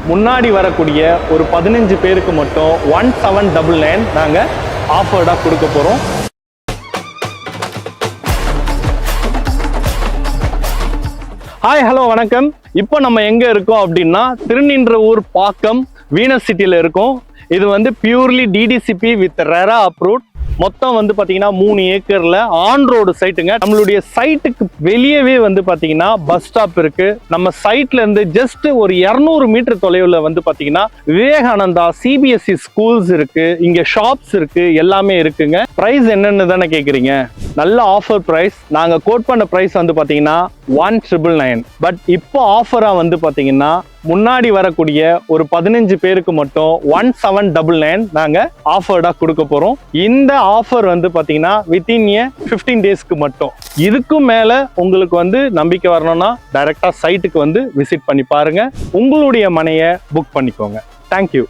முன்னாடி வரக்கூடிய ஒரு 15 பேருக்கு மட்டும் 1799 நாங்கள் ஆஃபர்டாக கொடுக்க போகிறோம். ஹாய் ஹலோ வணக்கம். இப்போ நம்ம எங்கே இருக்கோம் அப்படின்னா திருநின்றவூர் பாக்கம் வீனஸ் சிட்டியில் இருக்கோம். இது வந்து purely DTCP with RERA approved. மொத்தம் வந்து பார்த்தீங்கன்னா 3 ஏக்கர்ல ஆன் ரோடு சைட்டுங்க. நம்மளுடைய சைட்டுக்கு வெளியவே வந்து பார்த்தீங்கன்னா பஸ் ஸ்டாப் இருக்கு. நம்ம சைட்ல இருந்து ஜஸ்ட் ஒரு 200 மீட்டர் தொலைவில் வந்து பார்த்தீங்கன்னா விவேகானந்தா சிபிஎஸ்இ ஸ்கூல்ஸ் இருக்கு, இங்க ஷாப்ஸ் இருக்கு, எல்லாமே இருக்குங்க. பிரைஸ் என்னன்னு தானே கேட்குறீங்க? நல்ல ஆஃபர் பிரைஸ். நாங்கள் கோட் பண்ண பிரைஸ் வந்து பார்த்தீங்கன்னா 1999. பட் இப்போ ஆஃபராக வந்து பார்த்தீங்கன்னா முன்னாடி வரக்கூடிய ஒரு 15 பேருக்கு மட்டும் 1799 நாங்கள் ஆஃபர்டாக கொடுக்க போகிறோம். இந்த ஆஃபர் வந்து பார்த்தீங்கன்னா வித்தின் 15 டேஸ்க்கு மட்டும். இதுக்கும் மேலே உங்களுக்கு வந்து நம்பிக்கை வரணும்னா டைரெக்டாக சைட்டுக்கு வந்து விசிட் பண்ணி பாருங்க, உங்களுடைய மனையை புக் பண்ணிக்கோங்க. தேங்க்யூ.